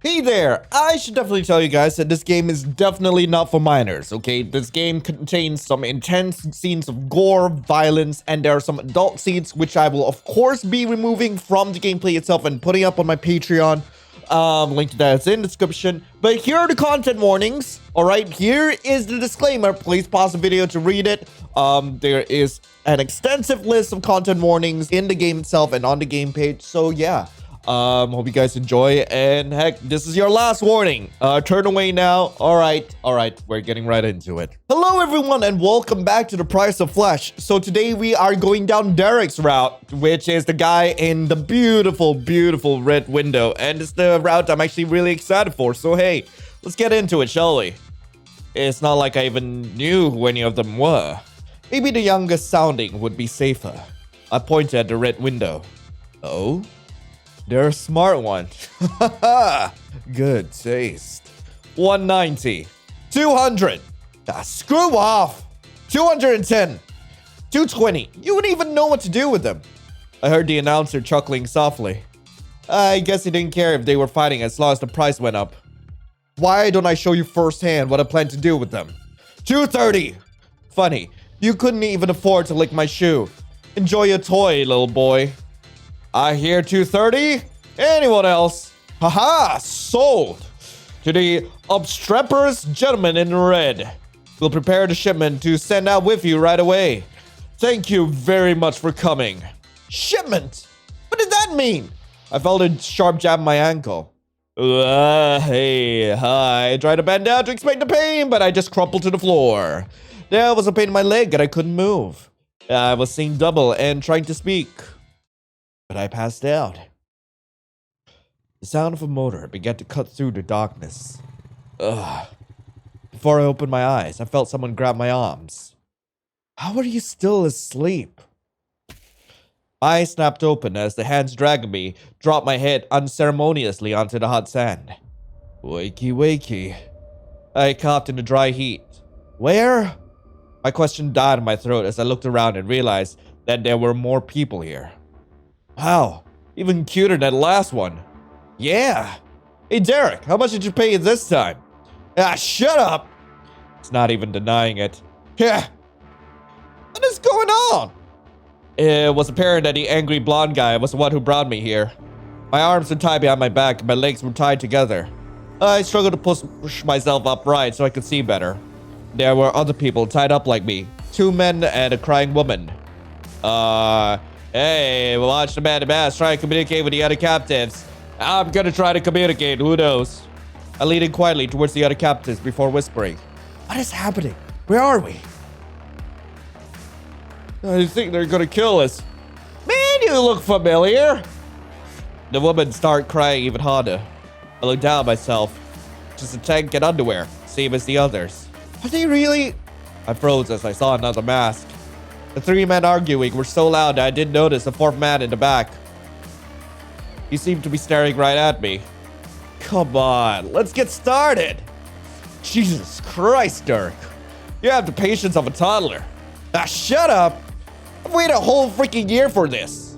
Hey there, I should definitely tell you guys that this game is definitely not for minors, okay? This game contains some intense scenes of gore, violence, and there are some adult scenes which I will of course be removing from the gameplay itself and putting up on my Patreon. Link to that is in the description. But here are the content warnings, alright? Here is the disclaimer. Please pause the video to read it. There is an extensive list of content warnings in the game itself and on the game page, so yeah. Hope you guys enjoy, and heck, this is your last warning. Turn away now. All right, we're getting right into it. Hello, everyone, and welcome back to The Price of Flesh. So today we are going down Derek's route, which is the guy in the beautiful, beautiful red window, and it's the route I'm actually really excited for. So hey, let's get into it, shall we? It's not like I even knew who any of them were. Maybe the youngest sounding would be safer. I pointed at the red window. Oh? They're a smart one. Good taste. 190. 200. Screw off. 210. 220. You wouldn't even know what to do with them. I heard the announcer chuckling softly. I guess he didn't care if they were fighting as long as the price went up. Why don't I show you firsthand what I plan to do with them? 230. Funny, you couldn't even afford to lick my shoe. Enjoy your toy, little boy. I hear 230. Anyone else? Haha, sold. To the obstreperous gentleman in red. We'll prepare the shipment to send out with you right away. Thank you very much for coming. Shipment? What did that mean? I felt a sharp jab in my ankle. Hey, hi. I tried to bend down to explain the pain, but I just crumpled to the floor. There was a pain in my leg and I couldn't move. I was seeing double and trying to speak. But I passed out. The sound of a motor began to cut through the darkness. Ugh. Before I opened my eyes, I felt someone grab my arms. How are you still asleep? My eyes snapped open as the hands dragging me dropped my head unceremoniously onto the hot sand. Wakey, wakey. I coughed in the dry heat. Where? My question died in my throat as I looked around and realized that there were more people here. Wow, even cuter than the last one. Yeah. Hey, Derek, how much did you pay this time? Ah, shut up. It's not even denying it. Yeah. What is going on? It was apparent that the angry blonde guy was the one who brought me here. My arms were tied behind my back and my legs were tied together. I struggled to push myself upright so I could see better. There were other people tied up like me. 2 men and a crying woman. Hey, watch the man in mask try to communicate with the other captives. I'm gonna try to communicate, who knows? I leaned in quietly towards the other captives before whispering. What is happening? Where are we? I think they're gonna kill us. Man, you look familiar. The woman started crying even harder. I looked down at myself. Just a tank and underwear, same as the others. Are they really? I froze as I saw another mask. The 3 men arguing were so loud that I didn't notice the 4th man in the back. He seemed to be staring right at me. Come on, let's get started. Jesus Christ, Dirk. You have the patience of a toddler. Ah, shut up. I've waited a whole freaking year for this.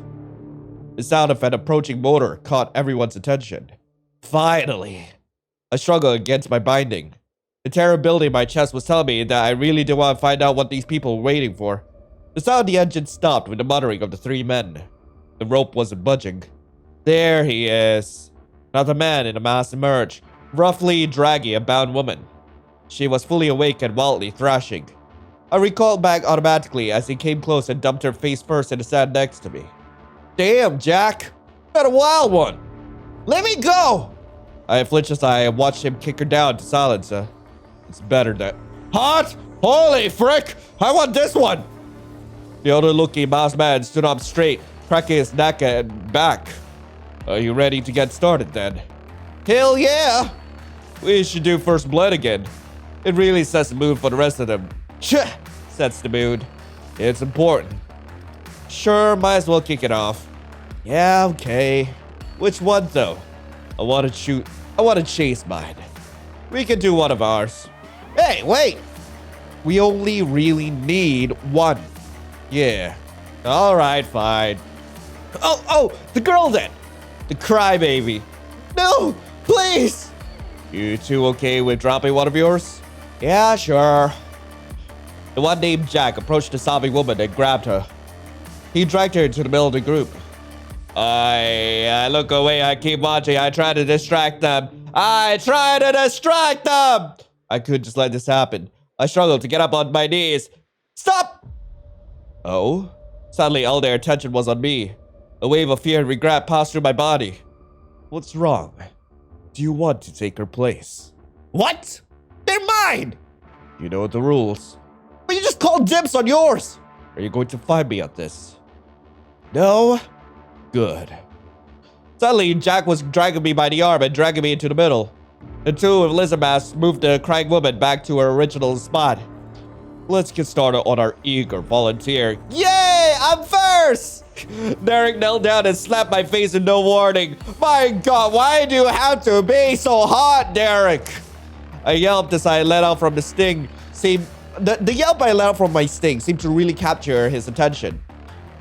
The sound of an approaching motor caught everyone's attention. Finally. I struggled against my binding. The terribility in my chest was telling me that I really did want to find out what these people were waiting for. The sound of the engine stopped with the muttering of the 3 men. The rope wasn't budging. There he is. Another man in a mask emerged, roughly dragging a bound woman. She was fully awake and wildly thrashing. I recoiled back automatically as he came close and dumped her face first in the sand next to me. Damn, Jack. Got a wild one. Let me go. I flinched as I watched him kick her down to silence her. It's better that... Hot! Holy frick! I want this one! The older-looking masked man stood up straight, cracking his neck and back. Are you ready to get started, then? Hell yeah! We should do first blood again. It really sets the mood for the rest of them. Sets the mood. It's important. Sure, might as well kick it off. Yeah, okay. Which one, though? I want to chase mine. We can do one of ours. Hey, wait! We only really need one. Yeah. Alright, fine. Oh, the girl then! The crybaby. No! Please! You two okay with dropping one of yours? Yeah, sure. The one named Jack approached the sobbing woman and grabbed her. He dragged her into the middle of the group. I look away, I keep watching, I try to distract them. I could just let this happen. I struggled to get up on my knees. Stop! Oh? Suddenly, all their attention was on me. A wave of fear and regret passed through my body. What's wrong? Do you want to take her place? What? They're mine! You know the rules. But you just called dibs on yours! Are you going to find me at this? No? Good. Suddenly, Jack was dragging me by the arm and dragging me into the middle. The two with lizard masks moved the crying woman back to her original spot. Let's get started on our eager volunteer. Yay! I'm first! Derek knelt down and slapped my face with no warning. My God, why do you have to be so hot, Derek? I yelped as I let out from the sting. The yelp I let out from my sting seemed to really capture his attention.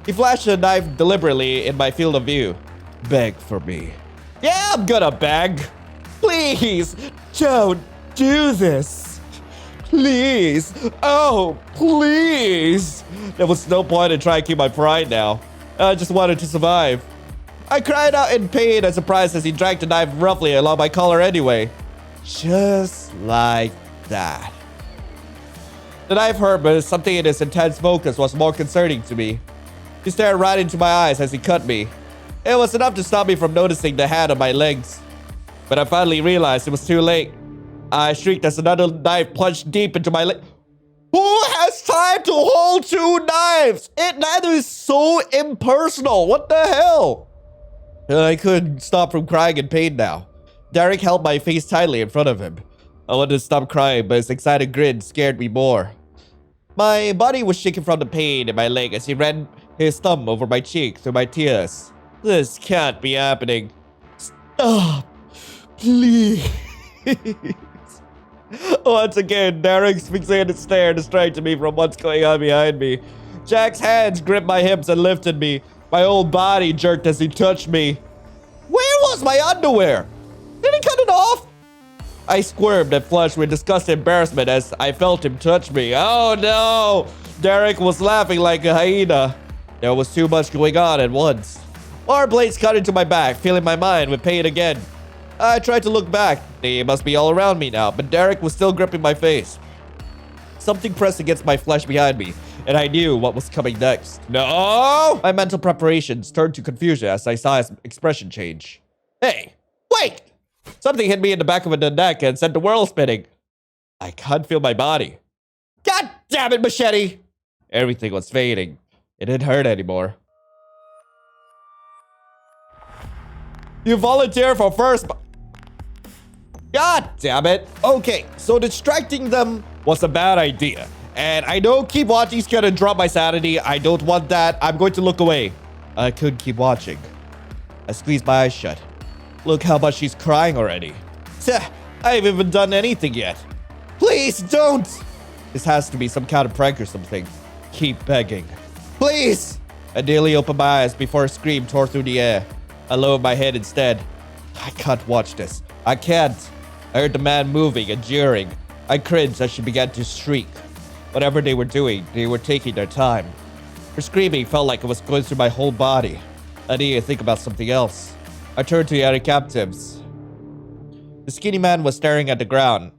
He flashed a knife deliberately in my field of view. Beg for me. Yeah, I'm gonna beg. Please, don't do this. Please. Oh, please. There was no point in trying to keep my pride now. I just wanted to survive. I cried out in pain and surprise as he dragged the knife roughly along my collar anyway. Just like that. The knife hurt, but something in his intense focus was more concerning to me. He stared right into my eyes as he cut me. It was enough to stop me from noticing the hand on my legs. But I finally realized it was too late. I shrieked as another knife plunged deep into my leg. Who has time to hold two knives? That is so impersonal. What the hell? I couldn't stop from crying in pain now. Derek held my face tightly in front of him. I wanted to stop crying, but his excited grin scared me more. My body was shaking from the pain in my leg as he ran his thumb over my cheek through my tears. This can't be happening. Stop, please. Once again, Derek's fixated stare distracted me from what's going on behind me. Jack's hands gripped my hips and lifted me. My whole body jerked as he touched me. Where was my underwear? Did he cut it off? I squirmed and flushed with disgusted embarrassment as I felt him touch me. Oh no! Derek was laughing like a hyena. There was too much going on at once. More blades cut into my back, filling my mind with pain again. I tried to look back. They must be all around me now, but Derek was still gripping my face. Something pressed against my flesh behind me, and I knew what was coming next. No! My mental preparations turned to confusion as I saw his expression change. Hey, wait! Something hit me in the back of the neck and sent the world spinning. I can't feel my body. God damn it, machete! Everything was fading. It didn't hurt anymore. You volunteer for first... God damn it. Okay, so distracting them was a bad idea. And I know keep watching is gonna drop my sanity. I don't want that. I'm going to look away. I couldn't keep watching. I squeezed my eyes shut. Look how much she's crying already. I haven't even done anything yet. Please don't. This has to be some kind of prank or something. Keep begging. Please. I nearly opened my eyes before a scream tore through the air. I lowered my head instead. I can't watch this. I can't. I heard the man moving and jeering. I cringed as she began to shriek. Whatever they were doing, they were taking their time. Her screaming felt like it was going through my whole body. I needed to think about something else. I turned to the other captives. The skinny man was staring at the ground.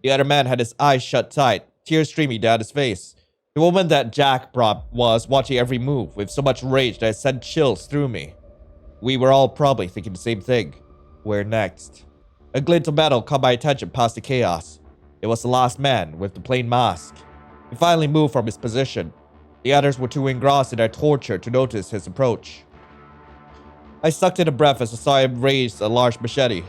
The other man had his eyes shut tight, tears streaming down his face. The woman that Jack brought was watching every move with so much rage that it sent chills through me. We were all probably thinking the same thing. Where next? A glint of metal caught my attention past the chaos. It was the last man with the plain mask. He finally moved from his position. The others were too engrossed in their torture to notice his approach. I sucked in a breath as I saw him raise a large machete.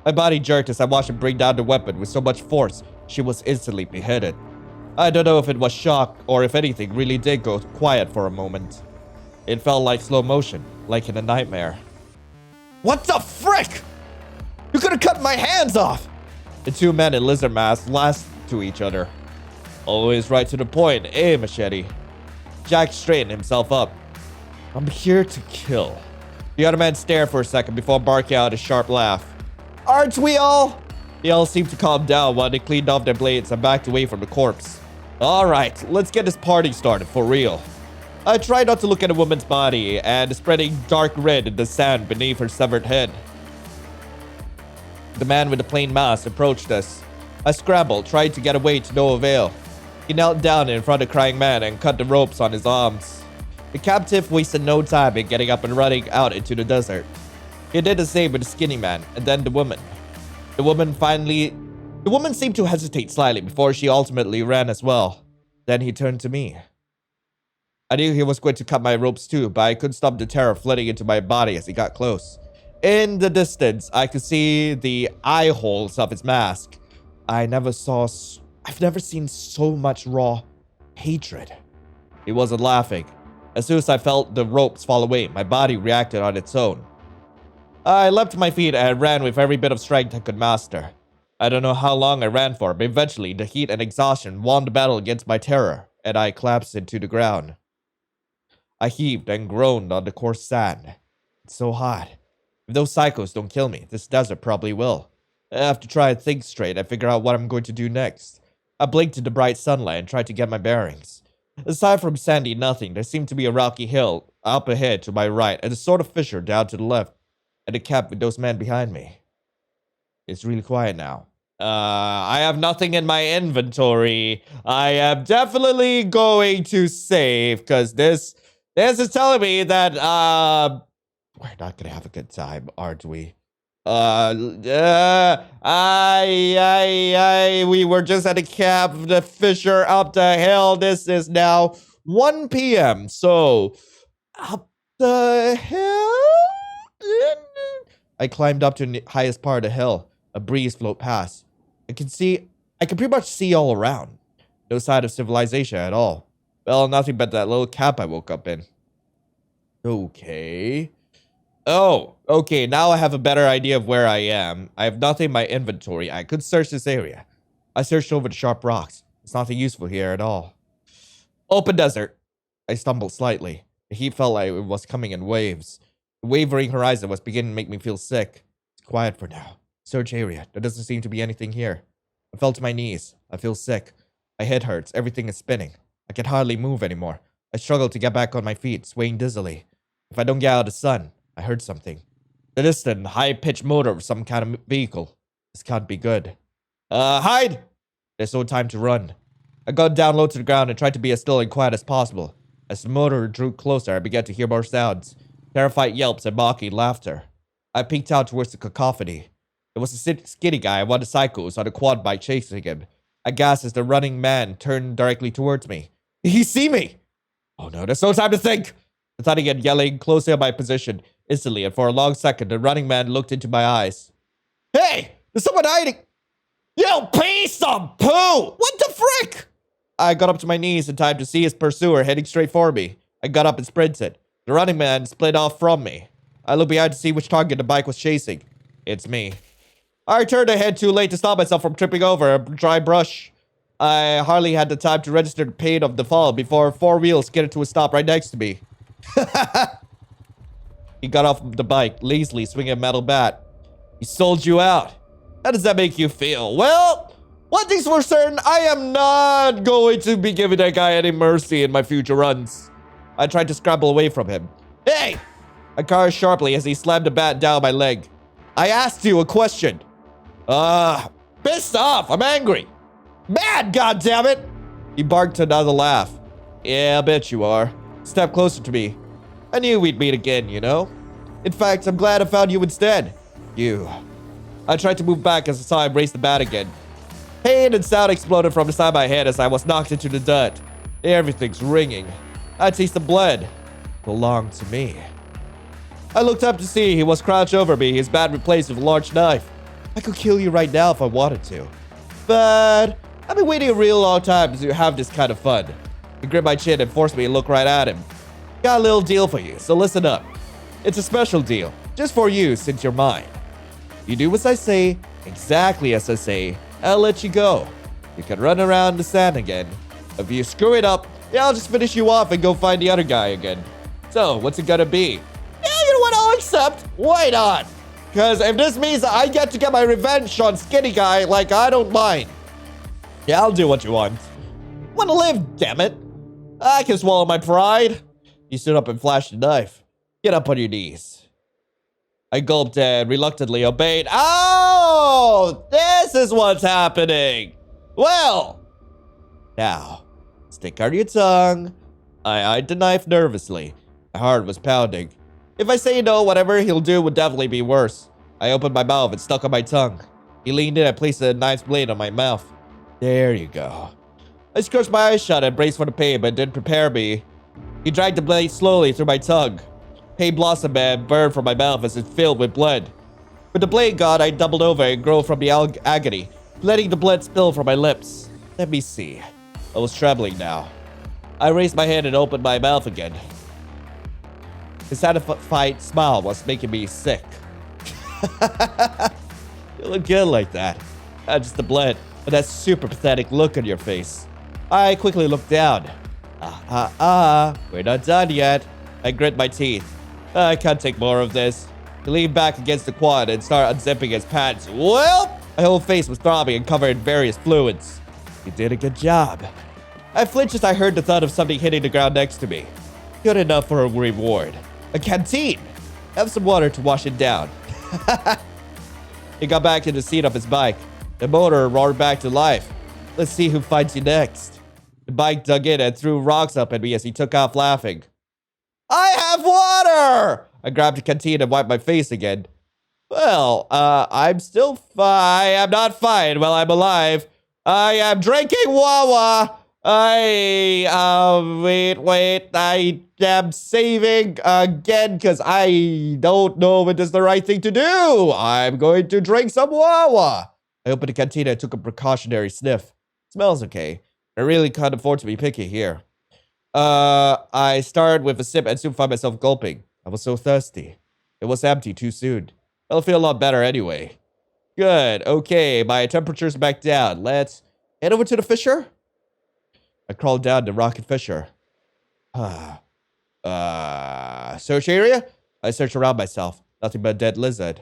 My body jerked as I watched him bring down the weapon with so much force, she was instantly beheaded. I don't know if it was shock or if anything really did go quiet for a moment. It felt like slow motion, like in a nightmare. What the frick? You could have cut my hands off! The two men in lizard masks laughed to each other. Always right to the point, eh, machete? Jack straightened himself up. I'm here to kill. The other man stared for a second before barking out a sharp laugh. Aren't we all? They all seemed to calm down while they cleaned off their blades and backed away from the corpse. Alright, let's get this party started for real. I tried not to look at the woman's body and spreading dark red in the sand beneath her severed head. The man with the plain mask approached us. I scrambled, tried to get away to no avail. He knelt down in front of the crying man and cut the ropes on his arms. The captive wasted no time in getting up and running out into the desert. He did the same with the skinny man, and then the woman. The woman seemed to hesitate slightly before she ultimately ran as well. Then he turned to me. I knew he was going to cut my ropes too, but I couldn't stop the terror flooding into my body as he got close. In the distance, I could see the eye holes of his mask. I've never seen so much raw hatred. He wasn't laughing. As soon as I felt the ropes fall away, my body reacted on its own. I leapt to my feet and ran with every bit of strength I could master. I don't know how long I ran for, but eventually the heat and exhaustion won the battle against my terror, and I collapsed into the ground. I heaved and groaned on the coarse sand. It's so hot. If those psychos don't kill me, this desert probably will. I have to try and think straight and figure out what I'm going to do next. I blinked in the bright sunlight and tried to get my bearings. Aside from sandy nothing, there seemed to be a rocky hill up ahead to my right and a sort of fissure down to the left, and a camp with those men behind me. It's really quiet now. I have nothing in my inventory. I am definitely going to save, because this is telling me that, we're not gonna have a good time, aren't we? We were just at a camp, the fissure up the hill. This is now 1 p.m. So, up the hill? I climbed up to the highest part of the hill. A breeze flowed past. I could pretty much see all around. No sign of civilization at all. Well, nothing but that little camp I woke up in. Okay. Oh, okay, now I have a better idea of where I am. I have nothing in my inventory. I could search this area. I searched over the sharp rocks. There's nothing useful here at all. Open desert. I stumbled slightly. The heat felt like it was coming in waves. The wavering horizon was beginning to make me feel sick. It's quiet for now. Search area. There doesn't seem to be anything here. I fell to my knees. I feel sick. My head hurts. Everything is spinning. I can hardly move anymore. I struggle to get back on my feet, swaying dizzily. If I don't get out of the sun, I heard something. The distant, high-pitched motor of some kind of vehicle. This can't be good. Hide! There's no time to run. I got down low to the ground and tried to be as still and quiet as possible. As the motor drew closer, I began to hear more sounds. Terrified yelps and mocking laughter. I peeked out towards the cacophony. There was a skinny guy and one of the psychos on a quad bike chasing him. I gasped as the running man turned directly towards me. He see me! Oh no, there's no time to think! I thought again, yelling closely on my position. Instantly, and for a long second, the running man looked into my eyes. Hey! There's someone hiding! You piece of poo! What the frick? I got up to my knees in time to see his pursuer heading straight for me. I got up and sprinted. The running man split off from me. I looked behind to see which target the bike was chasing. It's me. I turned ahead too late to stop myself from tripping over a dry brush. I hardly had the time to register the pain of the fall before 4 wheels skidded to a stop right next to me. He got off the bike, lazily swinging a metal bat. He sold you out. How does that make you feel? Well, one thing's for certain, I am not going to be giving that guy any mercy in my future runs. I tried to scramble away from him. Hey! I cursed sharply as he slammed the bat down my leg. I asked you a question. Pissed off. I'm angry. Mad, goddammit! He barked another laugh. Yeah, I bet you are. Step closer to me. I knew we'd meet again, you know? In fact, I'm glad I found you instead. You. I tried to move back as I saw him raise the bat again. Pain and sound exploded from inside my head as I was knocked into the dirt. Everything's ringing. I taste the blood. Belonged to me. I looked up to see he was crouched over me, his bat replaced with a large knife. I could kill you right now if I wanted to. But I've been waiting a real long time to have this kind of fun. He gripped my chin and forced me to look right at him. Got a little deal for you, so listen up. It's a special deal, just for you since you're mine. You do as I say, exactly as I say, I'll let you go. You can run around the sand again. If you screw it up, yeah, I'll just finish you off and go find the other guy again. So, what's it gonna be? Yeah, you know what, I'll accept. Why not? Because if this means that I get to get my revenge on Skinny Guy, like, I don't mind. Yeah, I'll do what you want. Want to live, damn it. I can swallow my pride. He stood up and flashed a knife. Get up on your knees. I gulped and reluctantly obeyed. Oh, this is what's happening. Well, now, stick out your tongue. I eyed the knife nervously. My heart was pounding. If I say no, whatever he'll do would definitely be worse. I opened my mouth and stuck on my tongue. He leaned in and placed the knife's blade on my mouth. There you go. I scrunched my eyes shut and braced for the pain, but it didn't prepare me. He dragged the blade slowly through my tongue. Pain blossomed and burned from my mouth as it filled with blood. With the blade gone, I doubled over and groaned from the agony, letting the blood spill from my lips. Let me see. I was trembling now. I raised my hand and opened my mouth again. His satisfied smile was making me sick. You look good like that. Not just the blood, but that super pathetic look on your face. I quickly looked down. We're not done yet. I grit my teeth. I can't take more of this. He leaned back against the quad and started unzipping his pants. Well, my whole face was throbbing and covered in various fluids. You did a good job. I flinched as I heard the thud of something hitting the ground next to me. Good enough for a reward. A canteen. Have some water to wash it down. He got back in the seat of his bike. The motor roared back to life. Let's see who finds you next. The bike dug in and threw rocks up at me as he took off laughing. I have water! I grabbed the canteen and wiped my face again. Well, I'm still fine. I'm not fine while I'm alive. I am drinking Wawa. wait, I am saving again because I don't know if it is the right thing to do. I'm going to drink some Wawa. I opened the canteen and took a precautionary sniff. Smells okay. I really can't afford to be picky here. I started with a sip and soon found myself gulping. I was so thirsty. It was empty too soon. I'll feel a lot better anyway. Good. Okay, my temperature's back down. Let's head over to the fissure. I crawled down the rocky fissure. Search area? I searched around myself. Nothing but a dead lizard.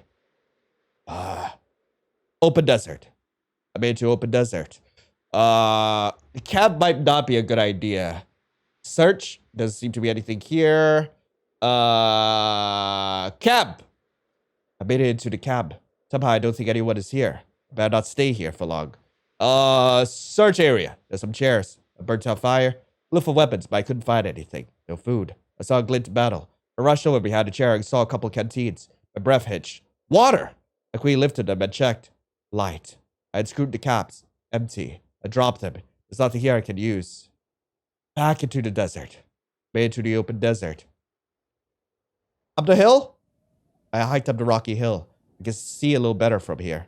Open desert. I made it to open desert. Camp might not be a good idea. Search. Doesn't seem to be anything here. Camp. I made it into the camp. Somehow I don't think anyone is here. I better not stay here for long. Search area. There's some chairs. A burnt out fire. Looked for weapons, but I couldn't find anything. No food. I saw a glint of metal. I rushed over behind a chair and saw a couple canteens. My breath hitched. Water! I quickly lifted them and checked. Light. I had screwed the caps. Empty. I dropped them. There's nothing here I can use. Back into the desert. Made it to the open desert. Up the hill? I hiked up the rocky hill. I can see a little better from here.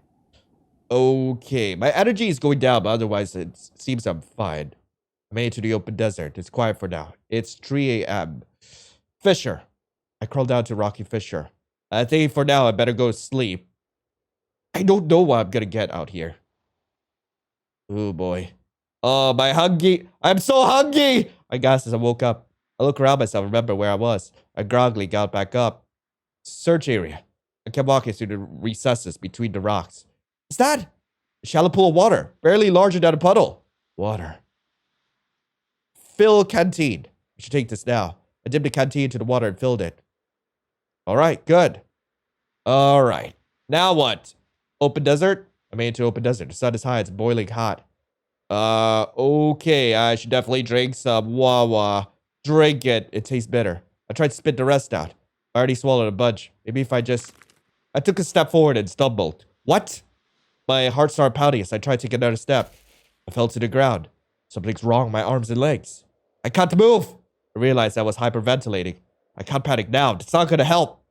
Okay, my energy is going down, but otherwise it seems I'm fine. I made it to the open desert. It's quiet for now. It's 3 a.m. Fissure. I crawled down to rocky fissure. I think for now I better go to sleep. I don't know what I'm gonna get out here. Oh boy. Oh, my hungry. I'm so hungry! I gasped as I woke up. I looked around myself and remember where I was. I groggily got back up. Search area. I kept walking through the recesses between the rocks. Is that a shallow pool of water, barely larger than a puddle? Water. Fill canteen. I should take this now. I dipped the canteen into the water and filled it. All right, good. All right. Now what? Open desert? I made it to open desert. The sun is high. It's boiling hot. Okay. I should definitely drink some Wawa. Drink it. It tastes bitter. I tried to spit the rest out. I already swallowed a bunch. Maybe if I took a step forward and stumbled. What? My heart started pounding as I tried to take another step. I fell to the ground. Something's wrong with my arms and legs. I can't move. I realized I was hyperventilating. I can't panic now. It's not going to help.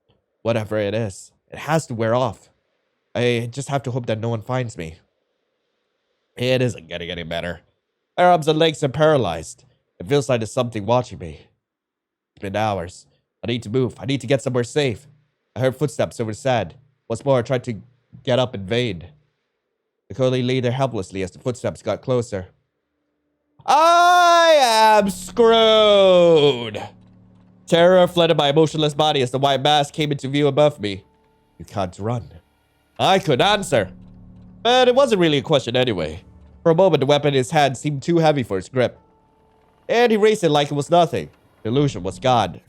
Whatever it is, it has to wear off. I just have to hope that no one finds me. It isn't getting any better. My arms and legs are paralyzed. It feels like there's something watching me. It's been hours. I need to move. I need to get somewhere safe. I heard footsteps over the sand. Once more, I tried to get up in vain. I could only lay there helplessly as the footsteps got closer. I am screwed! Terror flooded my emotionless body as the white mask came into view above me. You can't run. I could answer. But it wasn't really a question anyway. For a moment, the weapon in his hand seemed too heavy for his grip. And he raised it like it was nothing. The illusion was gone.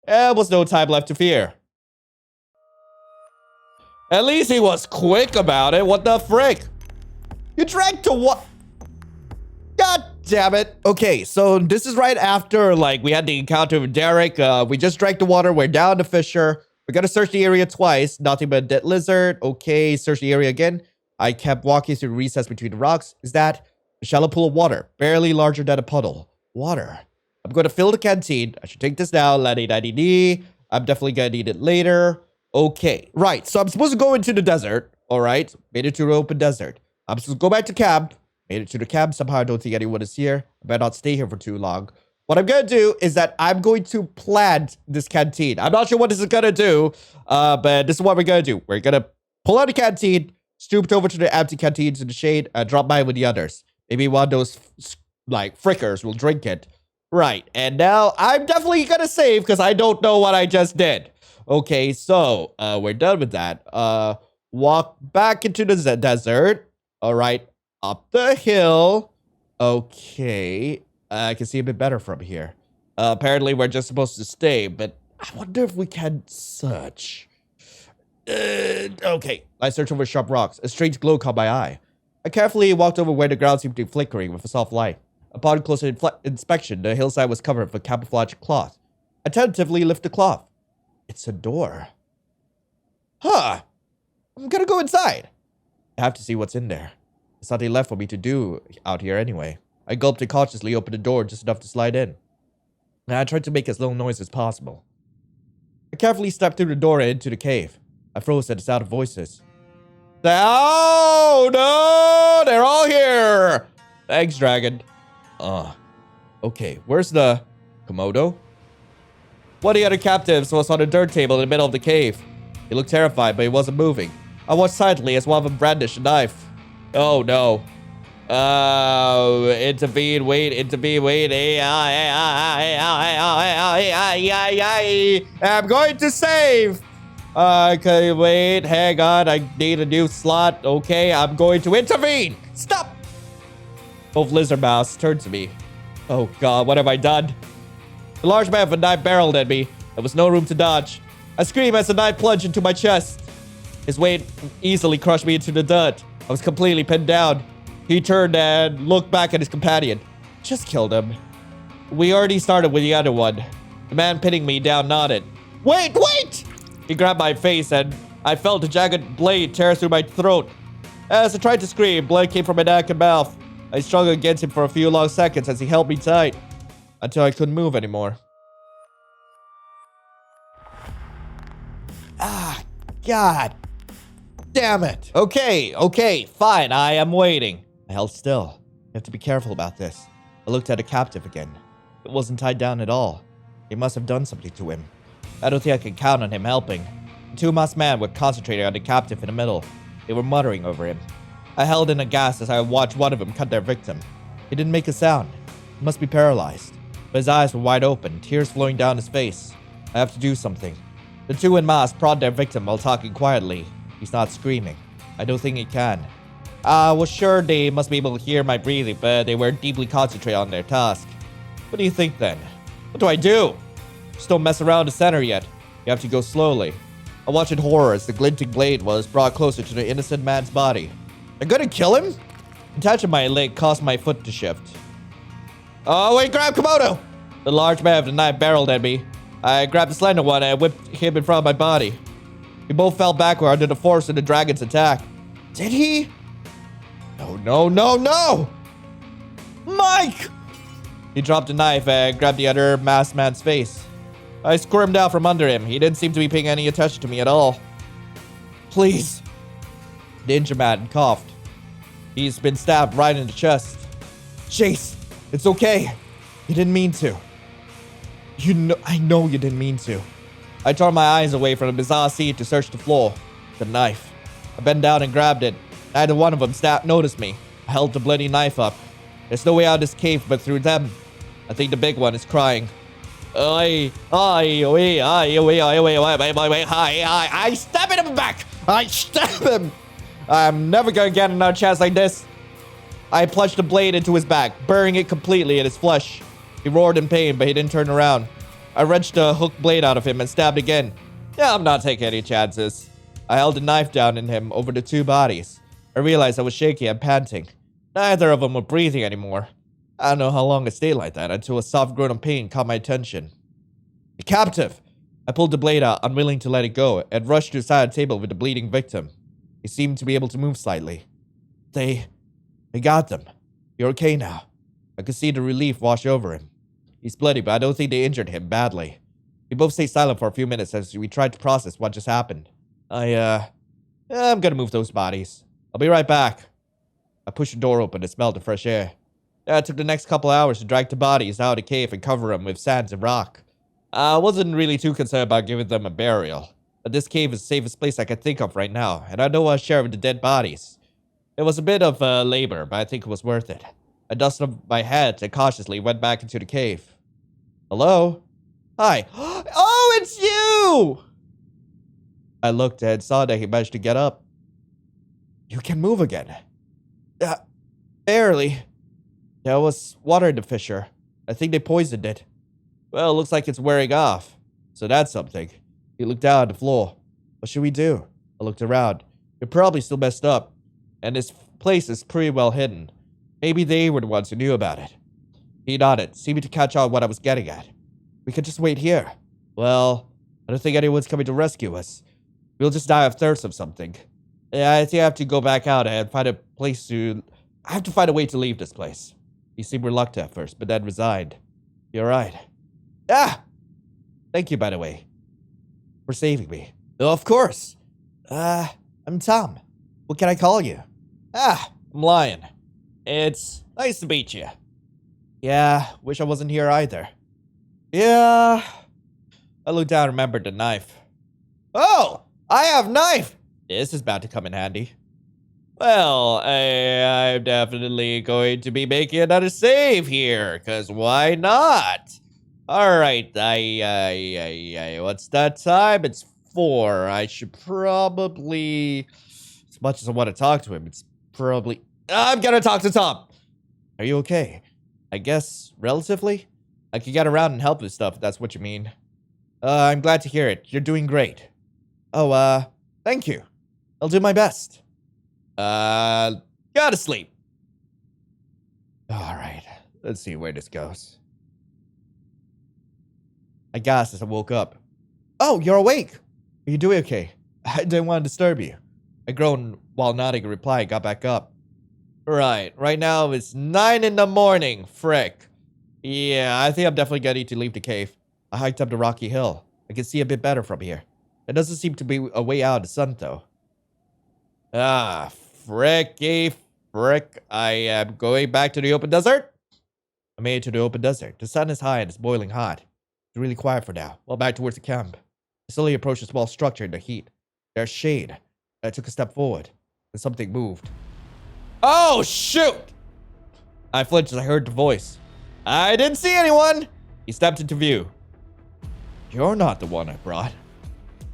There was no time left to fear. At least he was quick about it. What the frick? You drank to what? God damn it. Okay, so this is right after, like, we had the encounter with Derek. We just drank the water. We're down the fissure. We gotta search the area twice. Nothing but a dead lizard. Okay, search the area again. I kept walking through the recess between the rocks. Is that a shallow pool of water? Barely larger than a puddle. Water. I'm going to fill the canteen. I should take this now. La-dee-da-dee-dee. I'm definitely gonna need it later. Okay, right. So I'm supposed to go into the desert. All right. Made it to the open desert. I'm supposed to go back to camp. Made it to the camp. Somehow I don't think anyone is here. I better not stay here for too long. What I'm going to do is that I'm going to plant this canteen. I'm not sure what this is going to do, but this is what we're going to do. We're going to pull out the canteen, stooped over to the empty canteens in the shade, and drop by with the others. Maybe one of those, like, frickers will drink it. Right, and now I'm definitely going to save because I don't know what I just did. Okay, so we're done with that. Walk back into the desert. All right, up the hill. Okay. I can see a bit better from here. Apparently, we're just supposed to stay, but I wonder if we can search. Okay. I searched over sharp rocks. A strange glow caught my eye. I carefully walked over where the ground seemed to be flickering with a soft light. Upon closer inspection, the hillside was covered with a camouflage cloth. I tentatively lifted the cloth. It's a door. Huh. I'm gonna go inside. I have to see what's in there. There's nothing left for me to do out here anyway. I gulped and cautiously opened the door just enough to slide in. And I tried to make as little noise as possible. I carefully stepped through the door and into the cave. I froze at the sound of voices. Oh, no! They're all here! Thanks, Dragon. Okay, where's the Komodo? One of the other captives was on a dirt table in the middle of the cave. He looked terrified, but he wasn't moving. I watched silently as one of them brandished a knife. Oh, no. Intervene, wait. I'm going to save. Okay, wait, hang on. I need a new slot. Okay, I'm going to intervene. Stop. Both lizard mouths turned to me. Oh, God, what have I done? The large man with a knife barreled at me. There was no room to dodge. I screamed as the knife plunged into my chest. His weight easily crushed me into the dirt. I was completely pinned down. He turned and looked back at his companion. Just killed him. We already started with the other one. The man pinning me down nodded. Wait! He grabbed my face and I felt a jagged blade tear through my throat. As I tried to scream, blood came from my neck and mouth. I struggled against him for a few long seconds as he held me tight until I couldn't move anymore. Ah, God. Damn it. Okay, fine. I am waiting. I held still. You have to be careful about this. I looked at the captive again. It wasn't tied down at all. He must have done something to him. I don't think I can count on him helping. The two masked men were concentrating on the captive in the middle. They were muttering over him. I held in aghast as I watched one of them cut their victim. He didn't make a sound. He must be paralyzed. But his eyes were wide open, tears flowing down his face. I have to do something. The two in mask prod their victim while talking quietly. He's not screaming. I don't think he can. I was sure they must be able to hear my breathing, but they were deeply concentrated on their task. What do you think then? What do I do? Just don't mess around the center yet. You have to go slowly. I watched in horror as the glinting blade was brought closer to the innocent man's body. I'm gonna kill him? Attaching my leg caused my foot to shift. Oh, wait, grab Komodo! The large man with the knife barreled at me. I grabbed the slender one and whipped him in front of my body. We both fell backward under the force of the dragon's attack. Did he? No! Mike! He dropped the knife and grabbed the other masked man's face. I squirmed out from under him. He didn't seem to be paying any attention to me at all. Please. The injured man coughed. He's been stabbed right in the chest. Chase, it's okay. You didn't mean to. I know you didn't mean to. I turned my eyes away from the bizarre scene to search the floor. The knife. I bent down and grabbed it. Neither one of them noticed me. I held the bloody knife up. There's no way out of this cave but through them. I think the big one is crying. Wait, hi. I stab him in the back. I stab him. I'm never gonna get another chance like this. I plunged the blade into his back, burying it completely in his flesh. He roared in pain, but he didn't turn around. I wrenched the hooked blade out of him and stabbed again. Yeah, I'm not taking any chances. I held a knife down in him over the two bodies. I realized I was shaky and panting. Neither of them were breathing anymore. I don't know how long I stayed like that until a soft groan of pain caught my attention. A captive! I pulled the blade out, unwilling to let it go, and rushed to the side of the table with the bleeding victim. He seemed to be able to move slightly. They got them. You're okay now. I could see the relief wash over him. He's bloody, but I don't think they injured him badly. We both stayed silent for a few minutes as we tried to process what just happened. I'm gonna move those bodies. I'll be right back. I pushed the door open and smelled the fresh air. It took the next couple hours to drag the bodies out of the cave and cover them with sands and rock. I wasn't really too concerned about giving them a burial, but this cave is the safest place I can think of right now, and I don't want to share with the dead bodies. It was a bit of labor, but I think it was worth it. I dusted up my head and cautiously went back into the cave. Hello? Hi. Oh, it's you! I looked and saw that he managed to get up. You can move again. Barely. There was water in the fissure. I think they poisoned it. Well, it looks like it's wearing off. So that's something. He looked down at the floor. What should we do? I looked around. You're probably still messed up. And this place is pretty well hidden. Maybe they were the ones who knew about it. He nodded, seeming to catch on what I was getting at. We could just wait here. Well, I don't think anyone's coming to rescue us. We'll just die of thirst or something. Yeah, I think I have to go back out and find a place to... I have to find a way to leave this place. He seemed reluctant at first, but then resigned. You're right. Ah! Thank you, by the way, for saving me. Oh, of course. I'm Tom. What can I call you? I'm Lion. It's nice to meet you. Yeah, wish I wasn't here either. Yeah. I looked down and remembered the knife. Oh, I have knife. This is about to come in handy. Well, I'm definitely going to be making another save here, because why not? Alright, what's that time? It's 4. I should probably, as much as I want to talk to him, it's probably, I'm gonna talk to Tom. Are you okay? I guess, relatively? I can get around and help with stuff, if that's what you mean. I'm glad to hear it. You're doing great. Oh, thank you. I'll do my best. Gotta sleep. Alright, let's see where this goes. I gasped as I woke up. Oh, you're awake. Are you doing okay? I didn't want to disturb you. I groaned while nodding in reply and got back up. Right now it's 9 in the morning, frick. Yeah, I think I'm definitely gonna need to leave the cave. I hiked up the rocky hill. I can see a bit better from here. There doesn't seem to be a way out of the sun, though. Frick. I am going back to the open desert. I made it to the open desert. The sun is high and it's boiling hot. It's really quiet for now. Well, back towards the camp. I slowly approached a small structure in the heat. There's shade. I took a step forward, and something moved. Oh, shoot! I flinched as I heard the voice. I didn't see anyone! He stepped into view. You're not the one I brought.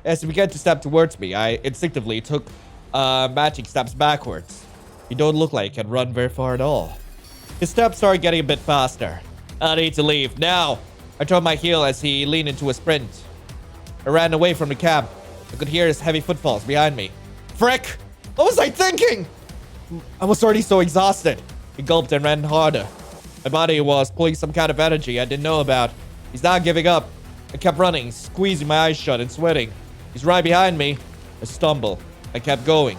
As he began to step towards me, I instinctively took matching steps backwards. You don't look like you can run very far at all. His steps started getting a bit faster. I need to leave, now! I turned my heel as he leaned into a sprint. I ran away from the camp. I could hear his heavy footfalls behind me. Frick! What was I thinking? I was already so exhausted. He gulped and ran harder. My body was pulling some kind of energy I didn't know about. He's not giving up. I kept running, squeezing my eyes shut and sweating. He's right behind me. I stumbled. I kept going.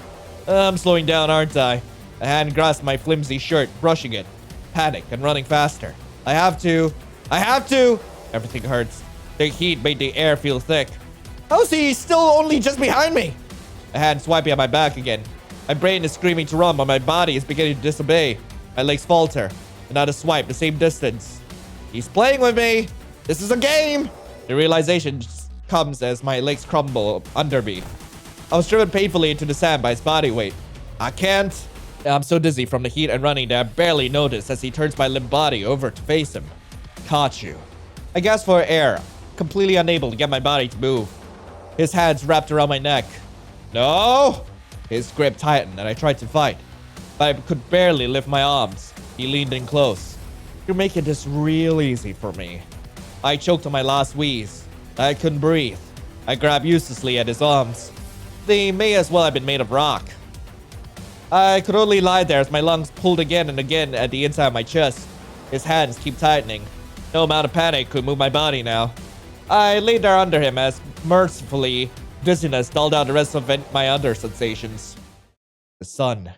I'm slowing down, aren't I? A hand grasped my flimsy shirt, brushing it. Panic and running faster. I have to. Everything hurts. The heat made the air feel thick. How's he still only just behind me? A hand swiping at my back again. My brain is screaming to run, but my body is beginning to disobey. My legs falter. Another swipe, the same distance. He's playing with me. This is a game. The realization comes as my legs crumble under me. I was driven painfully into the sand by his body weight. I can't. I'm so dizzy from the heat and running that I barely notice as he turns my limp body over to face him. Caught you. I I gasped for air, completely unable to get my body to move. His hands wrapped around my neck. No! His grip tightened and I tried to fight, but I could barely lift my arms. He leaned in close. You're making this real easy for me. I choked on my last wheeze. I couldn't breathe. I grabbed uselessly at his arms. They may as well have been made of rock. I could only lie there as my lungs pulled again and again at the inside of my chest. His hands keep tightening. No amount of panic could move my body now. I laid there under him as mercifully dizziness dulled out the rest of my other sensations. The sun.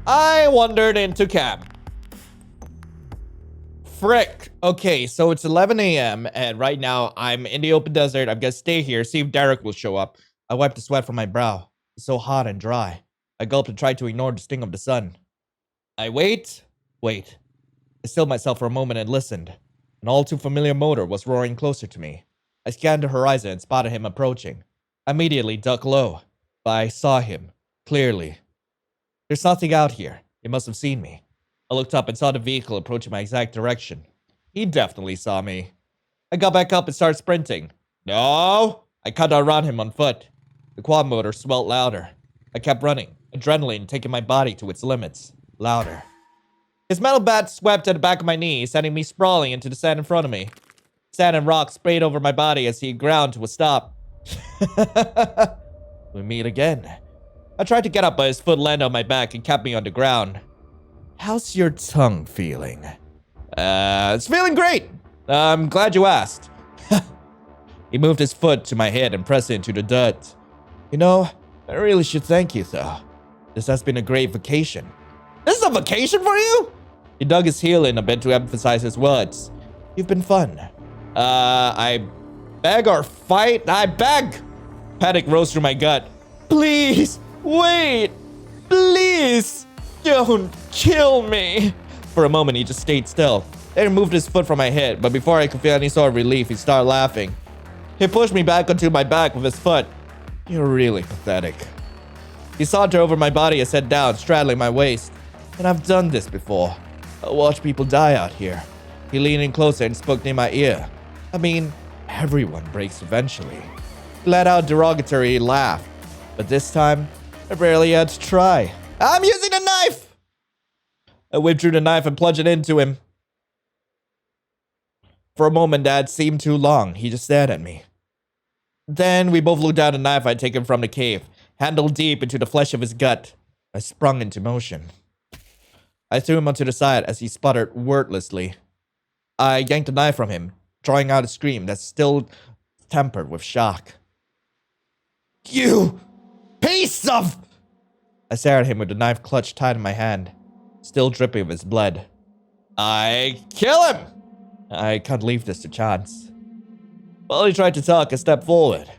I wandered into camp. Frick. Okay, so it's 11 a.m. and right now I'm in the open desert. I'm gonna stay here, see if Derek will show up. I wiped the sweat from my brow. It's so hot and dry. I gulped and tried to ignore the sting of the sun. I wait. I stilled myself for a moment and listened. An all too familiar motor was roaring closer to me. I scanned the horizon and spotted him approaching. I immediately ducked low, but I saw him clearly. There's nothing out here. He must have seen me. I looked up and saw the vehicle approaching my exact direction. He definitely saw me. I got back up and started sprinting. No! I cut around him on foot. The quad motor swelled louder. I kept running, adrenaline taking my body to its limits. Louder. His metal bat swept at the back of my knee, sending me sprawling into the sand in front of me. Sand and rocks sprayed over my body as he ground to a stop. We meet again. I tried to get up, but his foot landed on my back and kept me on the ground. How's your tongue feeling? It's feeling great. I'm glad you asked. He moved his foot to my head and pressed it into the dirt. You know, I really should thank you, though. This has been a great vacation. This is a vacation for you? He dug his heel in a bit to emphasize his words. You've been fun. I beg or fight? I beg! Panic rose through my gut. Please, wait! Please! Don't kill me! For a moment, he just stayed still. Then he moved his foot from my head, but before I could feel any sort of relief, he started laughing. He pushed me back onto my back with his foot. You're really pathetic. He sauntered over my body and sat down, straddling my waist. And I've done this before. I watch people die out here. He leaned in closer and spoke near my ear. I mean, everyone breaks eventually. He let out a derogatory laugh. But this time, I barely had to try. I'm using a knife! I withdrew the knife and plunged it into him. For a moment that seemed too long, he just stared at me. Then we both looked down the knife I'd taken from the cave, handle deep into the flesh of his gut. I sprung into motion. I threw him onto the side as he sputtered wordlessly. I yanked the knife from him, drawing out a scream that's still tempered with shock. You piece of... I stared at him with the knife clutched tight in my hand, still dripping with his blood. I kill him! I can't leave this to chance. While he tried to talk, I stepped forward.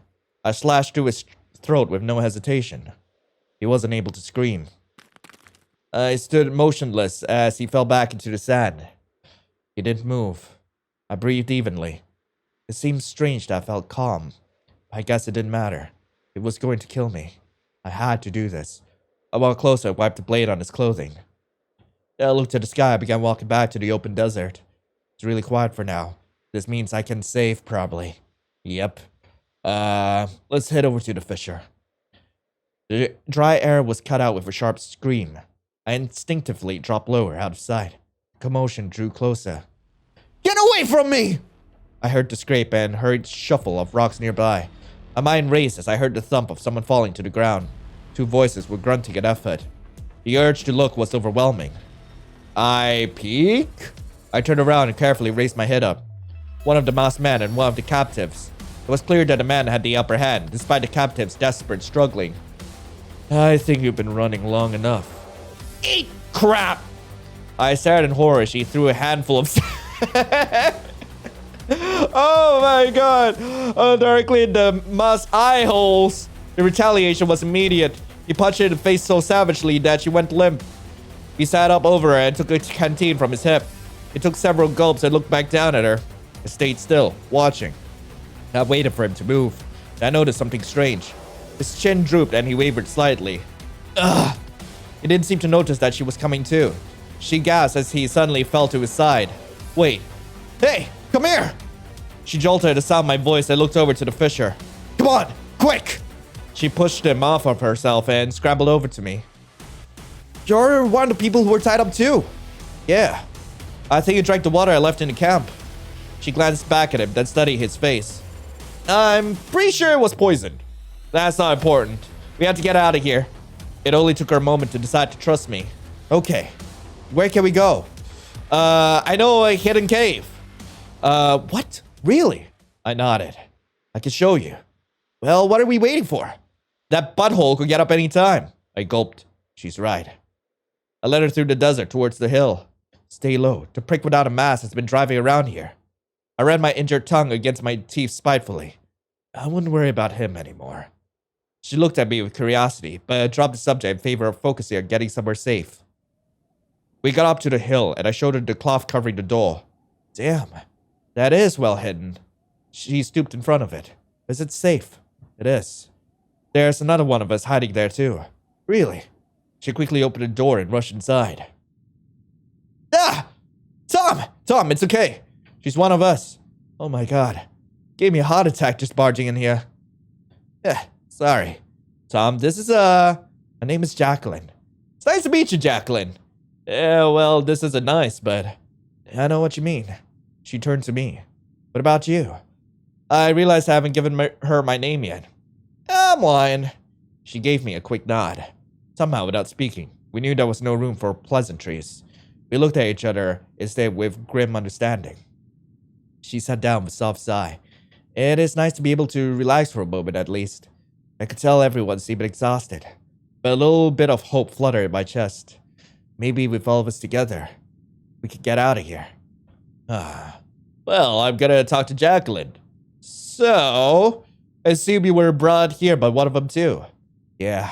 I slashed through his throat with no hesitation. He wasn't able to scream. I stood motionless as he fell back into the sand. He didn't move. I breathed evenly. It seemed strange that I felt calm. I guess it didn't matter. It was going to kill me. I had to do this. I walked closer and wiped the blade on his clothing. Then I looked at the sky and began walking back to the open desert. It's really quiet for now. This means I can save, probably. Yep. Let's head over to the fissure. The dry air was cut out with a sharp scream. I instinctively dropped lower, out of sight. The commotion drew closer. Get away from me! I heard the scrape and hurried shuffle of rocks nearby. My mind raced as I heard the thump of someone falling to the ground. Two voices were grunting in effort. The urge to look was overwhelming. I peek? I turned around and carefully raised my head up. One of the masked men and one of the captives. It was clear that the man had the upper hand, despite the captive's desperate struggling. I think you've been running long enough. Eat crap! I stared in horror as she threw a handful of... Oh my god! Directly in the mask's eye holes. The retaliation was immediate. He punched her in the face so savagely that she went limp. He sat up over her and took a canteen from his hip. He took several gulps and looked back down at her. I stayed still, watching. I waited for him to move. I noticed something strange. His chin drooped and he wavered slightly. Ugh! He didn't seem to notice that she was coming too. She gasped as he suddenly fell to his side. Wait. Hey, come here! She jolted at the sound of my voice and looked over to the fisher. Come on, quick! She pushed him off of herself and scrambled over to me. You're one of the people who were tied up too. Yeah. I think you drank the water I left in the camp. She glanced back at him, then studied his face. I'm pretty sure it was poisoned. That's not important. We have to get out of here. It only took her a moment to decide to trust me. Okay. Where can we go? I know a hidden cave. What? Really? I nodded. I can show you. Well, what are we waiting for? That butthole could get up any time. I gulped. She's right. I led her through the desert towards the hill. Stay low. The prick without a mask has been driving around here. I ran my injured tongue against my teeth spitefully. I wouldn't worry about him anymore. She looked at me with curiosity, but dropped the subject in favor of focusing on getting somewhere safe. We got up to the hill, and I showed her the cloth covering the door. Damn, that is well hidden. She stooped in front of it. Is it safe? It is. There's another one of us hiding there too. Really? She quickly opened the door and rushed inside. Ah! Tom, it's okay. She's one of us. Oh my god. Gave me a heart attack just barging in here. Yeah, sorry. Tom, this is, her name is Jacqueline. It's nice to meet you, Jacqueline. Yeah, well, this isn't nice, but I know what you mean. She turned to me. What about you? I realized I haven't given her my name yet. I'm lying. She gave me a quick nod. Somehow, without speaking, we knew there was no room for pleasantries. We looked at each other instead with grim understanding. She sat down with a soft sigh. It is nice to be able to relax for a moment at least. I could tell everyone seemed exhausted, but a little bit of hope fluttered in my chest. Maybe with all of us together, we could get out of here. Well, I'm gonna talk to Jacqueline. So, I assume you were brought here by one of them too. Yeah,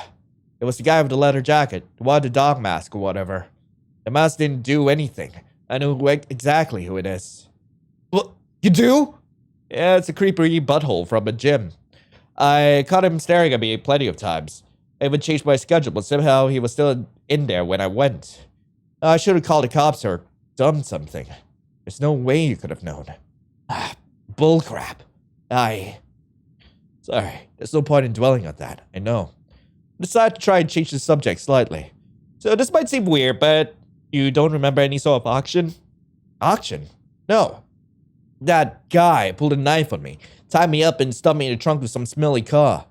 it was the guy with the leather jacket, the one with the dog mask or whatever. The mask didn't do anything. I know exactly who it is. What? You do? Yeah, it's a creepery butthole from a gym. I caught him staring at me plenty of times. I even changed my schedule, but somehow he was still in there when I went. I should have called the cops or done something. There's no way you could have known. Bullcrap. Sorry, there's no point in dwelling on that, I know. I decided to try and change the subject slightly. So this might seem weird, but you don't remember any sort of auction? Auction? No. That guy pulled a knife on me, tied me up and stuffed me in the trunk of some smelly car.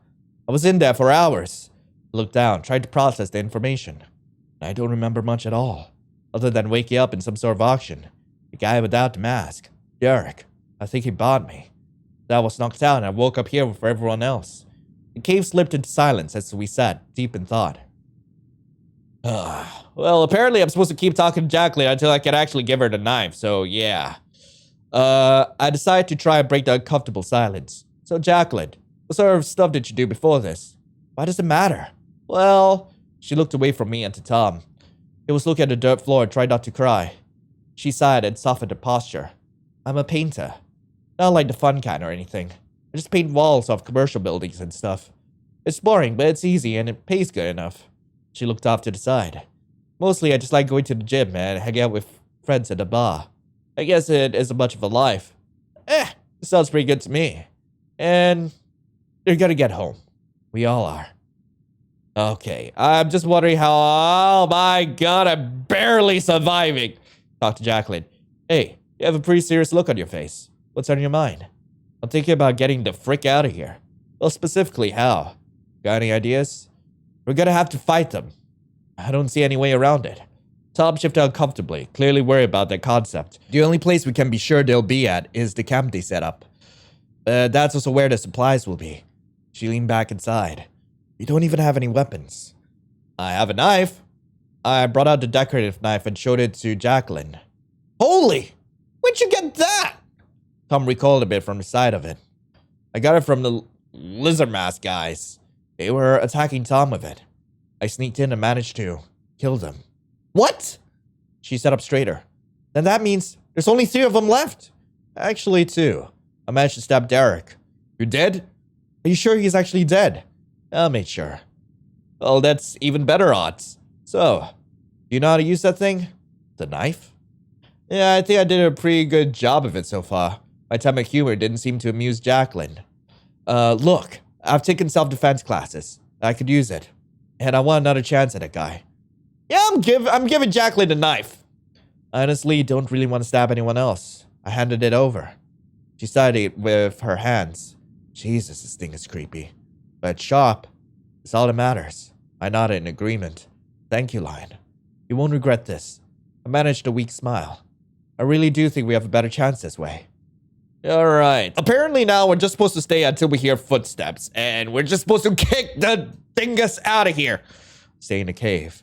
I was in there for hours. I looked down, tried to process the information. I don't remember much at all, other than waking up in some sort of auction. The guy without the mask, Derek, I think he bought me. I was knocked out and I woke up here with everyone else. The cave slipped into silence as we sat, deep in thought. Well, apparently I'm supposed to keep talking to Jacqueline until I can actually give her the knife, so yeah. I decided to try and break the uncomfortable silence. So Jacqueline, what sort of stuff did you do before this? Why does it matter? Well, she looked away from me and to Tom. He was looking at the dirt floor and tried not to cry. She sighed and softened her posture. I'm a painter. Not like the fun kind or anything. I just paint walls of commercial buildings and stuff. It's boring, but it's easy and it pays good enough. She looked off to the side. Mostly I just like going to the gym and hanging out with friends at the bar. I guess it isn't much of a life. It sounds pretty good to me. And you're gonna get home. We all are. Okay, I'm just wondering how, oh my god, I'm barely surviving. Talk to Jacqueline. Hey, you have a pretty serious look on your face. What's on your mind? I'm thinking about getting the frick out of here. Well, specifically how? Got any ideas? We're gonna have to fight them. I don't see any way around it. Tom shifted uncomfortably, clearly worried about that concept. The only place we can be sure they'll be at is the camp they set up. That's also where the supplies will be. She leaned back inside. We don't even have any weapons. I have a knife. I brought out the decorative knife and showed it to Jacqueline. Holy! Where'd you get that? Tom recoiled a bit from the sight of it. I got it from the lizard mask guys. They were attacking Tom with it. I sneaked in and managed to kill them. What? She sat up straighter. Then that means there's only 3 of them left. Actually, 2. I managed to stab Derek. You're dead? Are you sure he's actually dead? I'll make sure. Well, that's even better odds. So, do you know how to use that thing? The knife? Yeah, I think I did a pretty good job of it so far. My time of humor didn't seem to amuse Jacqueline. Look, I've taken self-defense classes. I could use it. And I want another chance at a guy. Yeah, I'm giving Jacqueline a knife. I honestly don't really want to stab anyone else. I handed it over. She started it with her hands. Jesus, this thing is creepy. But it's sharp. It's all that matters. I nodded in agreement. Thank you, Lion. You won't regret this. I managed a weak smile. I really do think we have a better chance this way. Alright. Apparently now we're just supposed to stay until we hear footsteps. And we're just supposed to kick the dingus out of here. Stay in the cave.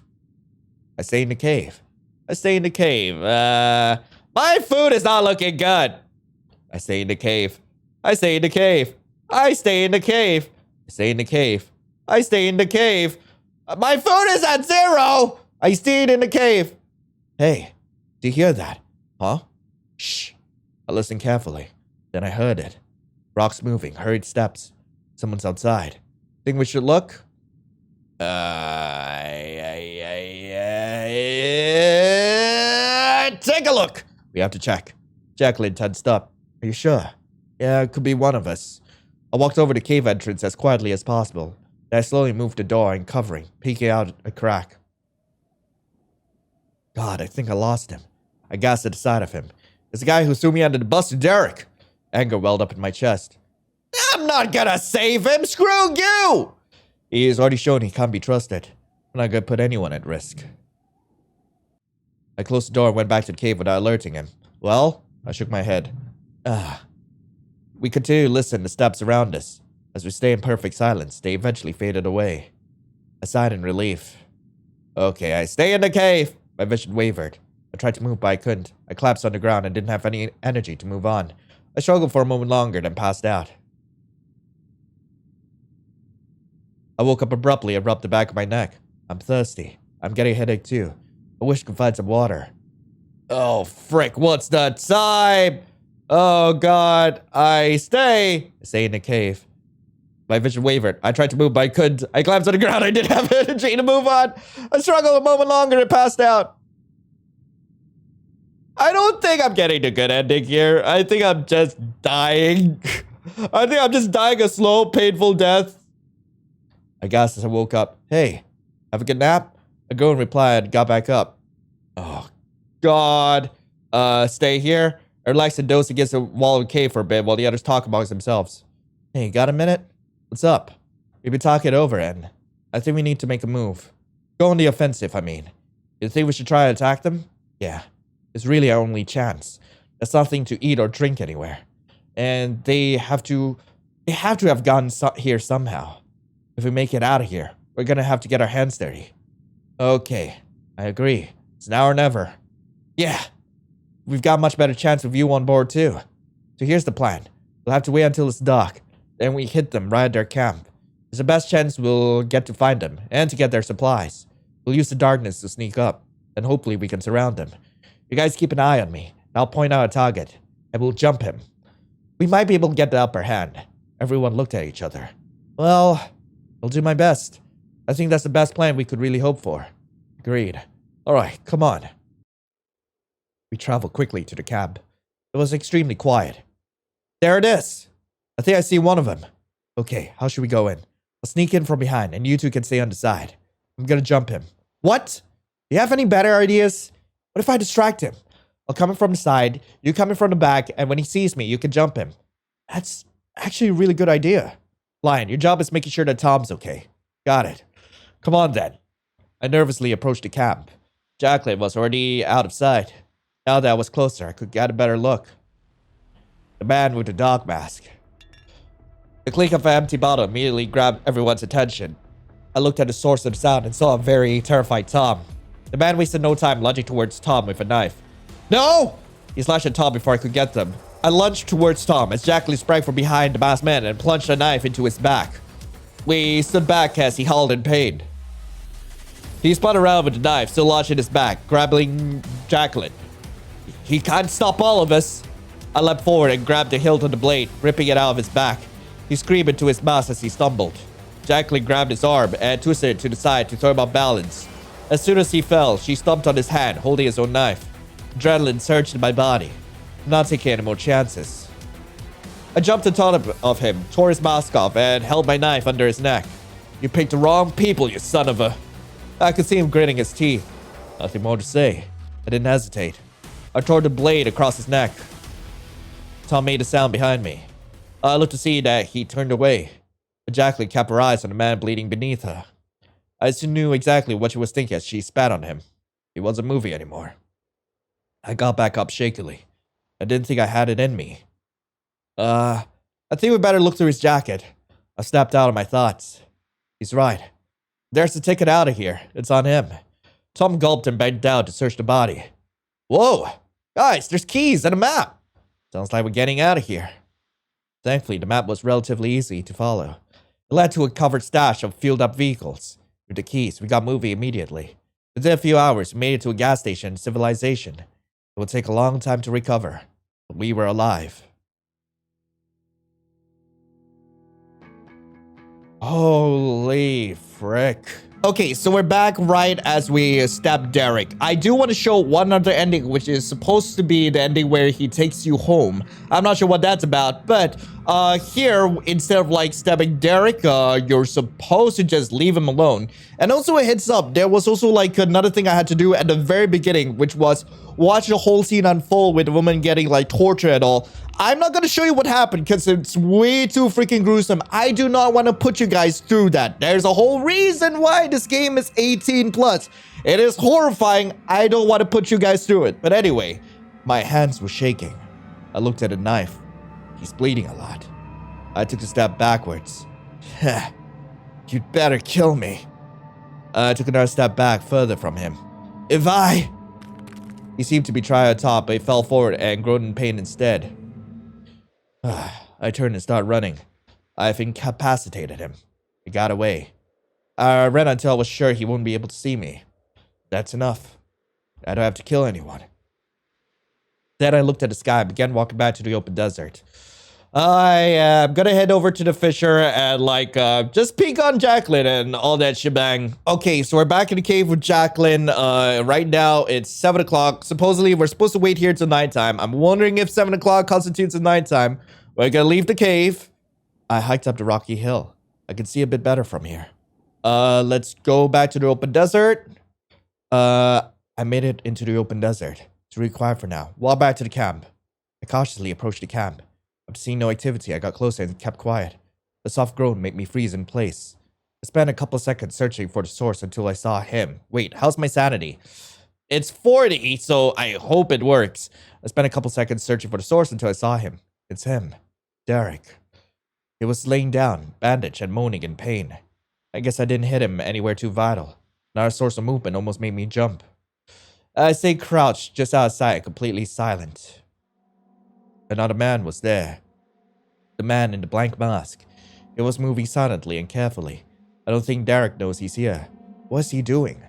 I stay in the cave. I stay in the cave. My food is not looking good. I stay in the cave. I stay in the cave. I stay in the cave. I stay in the cave. I stay in the cave. My food is at 0. I stayed in the cave. Hey, do you hear that? Huh? Shh. I listened carefully. Then I heard it. Rocks moving, hurried steps. Someone's outside. Think we should look? Take a look. We have to check. Jacqueline tensed up. Are you sure? Yeah, it could be one of us. I walked over the cave entrance as quietly as possible. Then I slowly moved the door uncovering, peeking out a crack. God, I think I lost him. I gasped at the sight of him. It's the guy who threw me under the bus to Derek. Anger welled up in my chest. I'm not gonna save him. Screw you! He has already shown he can't be trusted. I'm not gonna put anyone at risk. I closed the door and went back to the cave without alerting him. Well? I shook my head. We continued to listen to steps around us. As we stayed in perfect silence, they eventually faded away. I sighed in relief. Okay, I stay in the cave. My vision wavered. I tried to move, but I couldn't. I collapsed on the ground and didn't have any energy to move on. I struggled for a moment longer, then passed out. I woke up abruptly and rubbed the back of my neck. I'm thirsty. I'm getting a headache too. I wish I could find some water. Oh, frick, what's the time? Oh, God, I stay in the cave. My vision wavered. I tried to move, but I couldn't. I collapsed on the ground. I didn't have energy to move on. I struggled a moment longer and passed out. I don't think I'm getting a good ending here. I think I'm just dying. I think I'm just dying a slow, painful death. I gasped as I woke up. Hey, have a good nap? A girl replied and got back up. Oh, God. Stay here. I relaxed and dozed against the wall of the cave for a bit while the others talk amongst themselves. Hey, got a minute? What's up? We've been talking it over, and I think we need to make a move. Go on the offensive, I mean. You think we should try to attack them? Yeah. It's really our only chance. There's nothing to eat or drink anywhere. And they have to have gotten here somehow. If we make it out of here, we're gonna have to get our hands dirty. Okay, I agree. It's now or never. Yeah, we've got a much better chance with you on board too. So here's the plan. We'll have to wait until it's dark. Then we hit them right at their camp. It's the best chance we'll get to find them and to get their supplies. We'll use the darkness to sneak up. Then hopefully we can surround them. You guys keep an eye on me. I'll point out a target. And we'll jump him. We might be able to get the upper hand. Everyone looked at each other. Well, I'll do my best. I think that's the best plan we could really hope for. Agreed. Alright, come on. We traveled quickly to the cab. It was extremely quiet. There it is! I think I see one of them. Okay, how should we go in? I'll sneak in from behind, and you two can stay on the side. I'm gonna jump him. What? Do you have any better ideas? What if I distract him? I'll come in from the side, you come in from the back, and when he sees me, you can jump him. That's actually a really good idea. Lion, your job is making sure that Tom's okay. Got it. Come on, then. I nervously approached the camp. Jacqueline was already out of sight. Now that I was closer, I could get a better look. The man with the dog mask. The clink of an empty bottle immediately grabbed everyone's attention. I looked at the source of the sound and saw a very terrified Tom. The man wasted no time lunging towards Tom with a knife. No! He slashed at Tom before I could get them. I lunged towards Tom as Jacqueline sprang from behind the masked man and plunged a knife into his back. We stood back as he howled in pain. He spun around with the knife still lodged in his back, grabbing Jacqueline. He can't stop all of us. I leapt forward and grabbed the hilt of the blade, ripping it out of his back. He screamed into his mask as he stumbled. Jacqueline grabbed his arm and twisted it to the side to throw him off balance. As soon as he fell, she stomped on his hand, holding his own knife. Adrenaline surged in my body. I'm not taking any more chances. I jumped on top of him, tore his mask off, and held my knife under his neck. You picked the wrong people, you son of a... I could see him gritting his teeth. Nothing more to say. I didn't hesitate. I tore the blade across his neck. Tom made a sound behind me. I looked to see that he turned away. Jacqueline kept her eyes on the man bleeding beneath her. I soon knew exactly what she was thinking as she spat on him. He wasn't moving anymore. I got back up shakily. I didn't think I had it in me. I think we better look through his jacket. I snapped out of my thoughts. He's right. There's the ticket out of here. It's on him. Tom gulped and bent down to search the body. Whoa! Guys, there's keys and a map! Sounds like we're getting out of here. Thankfully, the map was relatively easy to follow. It led to a covered stash of fueled-up vehicles. With the keys, we got moving immediately. Within a few hours, we made it to a gas station in civilization. It would take a long time to recover, but we were alive. Holy frick. Okay, so we're back right as we stab Derek. I do want to show one other ending, which is supposed to be the ending where he takes you home. I'm not sure what that's about, but here, instead of like stabbing Derek, you're supposed to just leave him alone. And also a heads up, there was also like another thing I had to do at the very beginning, which was watch the whole scene unfold with the woman getting like tortured and all. I'm not going to show you what happened because it's way too freaking gruesome. I do not want to put you guys through that. There's a whole reason why this game is 18 plus. It is horrifying. I don't want to put you guys through it. But anyway, my hands were shaking. I looked at the knife. He's bleeding a lot. I took a step backwards. You'd better kill me. I took another step back further from him. He seemed to be trying to top, but he fell forward and groaned in pain instead. I turned and started running. I've incapacitated him. He got away. I ran until I was sure he wouldn't be able to see me. That's enough. I don't have to kill anyone. Then I looked at the sky and began walking back to the open desert. I am gonna head over to the Fisher and like just peek on Jacqueline and all that shebang. Okay, so we're back in the cave with Jacqueline. Right now it's 7 o'clock. Supposedly we're supposed to wait here till nighttime. I'm wondering if 7 o'clock constitutes a nighttime. We're gonna leave the cave. I hiked up the rocky hill. I can see a bit better from here. Let's go back to the open desert. I made it into the open desert. It's really quiet for now. Walk back to the camp. I cautiously approached the camp. After seeing no activity, I got closer and kept quiet. The soft groan made me freeze in place. I spent a couple seconds searching for the source until I saw him. Wait, how's my sanity? It's 40, so I hope it works. I spent a couple seconds searching for the source until I saw him. It's him. Derek. He was laying down, bandaged and moaning in pain. I guess I didn't hit him anywhere too vital. Not a source of movement almost made me jump. I stayed crouched just outside, completely silent. Another man was there. The man in the blank mask. He was moving silently and carefully. I don't think Derek knows he's here. What's he doing?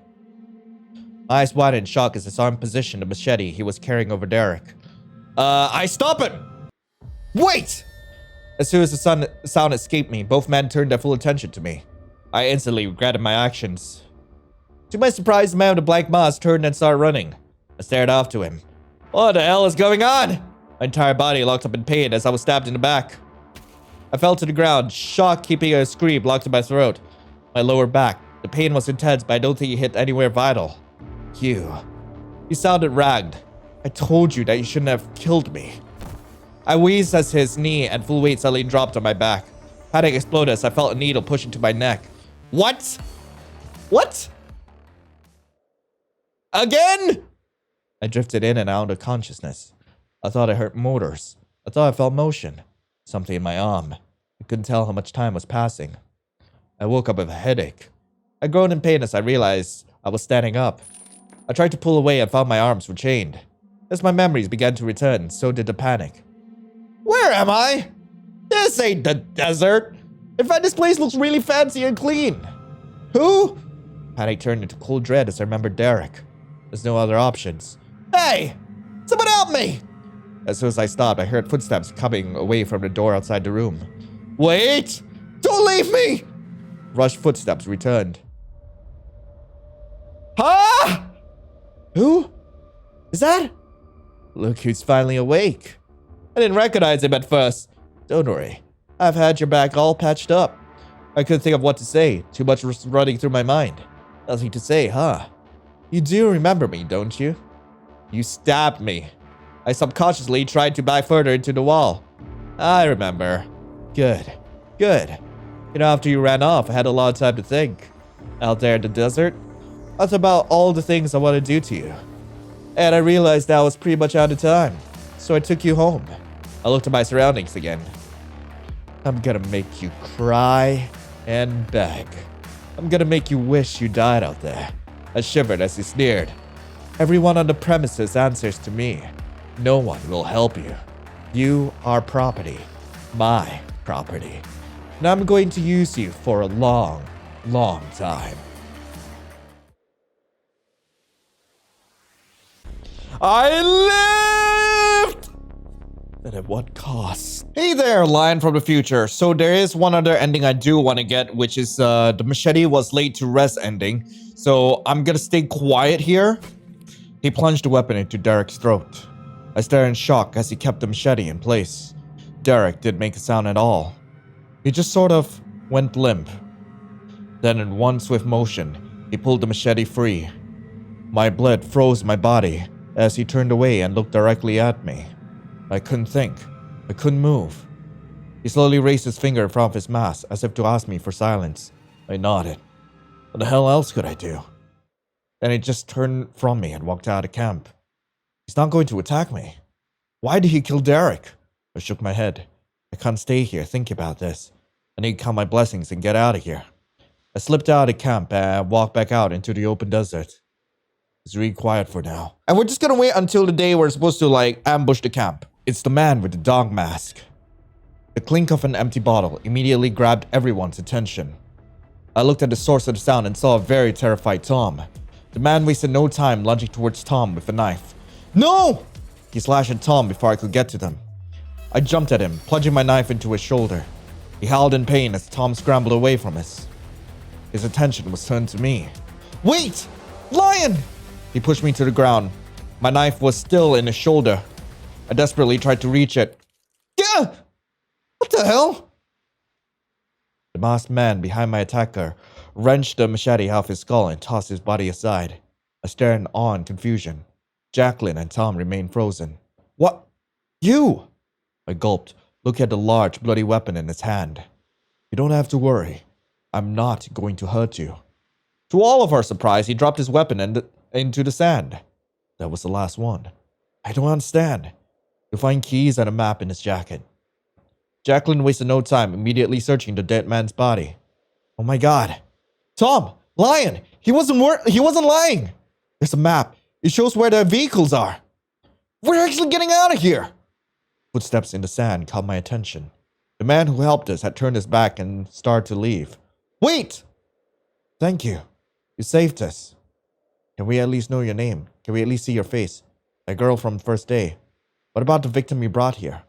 My eyes widened in shock as I saw him position the machete he was carrying over Derek. I stop it! Wait! As soon as the sound escaped me, both men turned their full attention to me. I instantly regretted my actions. To my surprise, the man with the blank mask turned and started running. I stared after him. What the hell is going on? My entire body locked up in pain as I was stabbed in the back. I fell to the ground, shock keeping a scream locked in my throat. My lower back. The pain was intense, but I don't think it hit anywhere vital. You sounded ragged. I told you that you shouldn't have killed me. I wheezed as his knee and full weight suddenly dropped on my back. Panic exploded as I felt a needle push into my neck. What? What? Again? I drifted in and out of consciousness. I thought I heard motors. I thought I felt motion. Something in my arm. I couldn't tell how much time was passing. I woke up with a headache. I groaned in pain as I realized I was standing up. I tried to pull away and found my arms were chained. As my memories began to return, so did the panic. Where am I? This ain't the desert. In fact, this place looks really fancy and clean. Who? Panic turned into cold dread as I remembered Derek. There's no other options. Hey! Someone help me! As soon as I stopped, I heard footsteps coming away from the door outside the room. Wait! Don't leave me! Rushed footsteps returned. Huh? Who? Is that? Look who's finally awake. I didn't recognize him at first. Don't worry. I've had your back all patched up. I couldn't think of what to say. Too much was running through my mind. Nothing to say, huh? You do remember me, don't you? You stabbed me. I subconsciously tried to back further into the wall. I remember. Good. Good. You know, after you ran off, I had a lot of time to think. Out there in the desert, I thought about all the things I want to do to you. And I realized that I was pretty much out of time. So I took you home. I looked at my surroundings again. I'm gonna make you cry and beg. I'm gonna make you wish you died out there. I shivered as he sneered. Everyone on the premises answers to me. No one will help you. You are property. My property. And I'm going to use you for a long, long time. I lived! But at what cost? Hey there, Lion from the future. So there is one other ending I do want to get, which is the machete was laid to rest ending. So I'm gonna stay quiet here. He plunged the weapon into Derek's throat. I stared in shock as he kept the machete in place. Derek didn't make a sound at all. He just sort of went limp. Then in one swift motion, he pulled the machete free. My blood froze my body as he turned away and looked directly at me. I couldn't think. I couldn't move. He slowly raised his finger in front of his mask as if to ask me for silence. I nodded. What the hell else could I do? Then he just turned from me and walked out of camp. He's not going to attack me. Why did he kill Derek? I shook my head. I can't stay here thinking about this. I need to count my blessings and get out of here. I slipped out of camp and walked back out into the open desert. It's really quiet for now. And we're just gonna wait until the day we're supposed to ambush the camp. It's the man with the dog mask. The clink of an empty bottle immediately grabbed everyone's attention. I looked at the source of the sound and saw a very terrified Tom. The man wasted no time lunging towards Tom with a knife. No! He slashed at Tom before I could get to them. I jumped at him, plunging my knife into his shoulder. He howled in pain as Tom scrambled away from us. His attention was turned to me. Wait! Lion! He pushed me to the ground. My knife was still in his shoulder. I desperately tried to reach it. Yeah! What the hell? The masked man behind my attacker wrenched the machete out of his skull and tossed his body aside. I stared in awe and confusion. Jacqueline and Tom remained frozen. What? You! I gulped, looking at the large, bloody weapon in his hand. You don't have to worry. I'm not going to hurt you. To all of our surprise, he dropped his weapon into the sand. That was the last one. I don't understand. You'll find keys and a map in his jacket. Jacqueline wasted no time immediately searching the dead man's body. Oh my god. Tom! Lion! He wasn't lying! There's a map. It shows where the vehicles are. We're actually getting out of here! Footsteps in the sand caught my attention. The man who helped us had turned his back and started to leave. Wait! Thank you. You saved us. Can we at least know your name? Can we at least see your face? That girl from first day. What about the victim you brought here?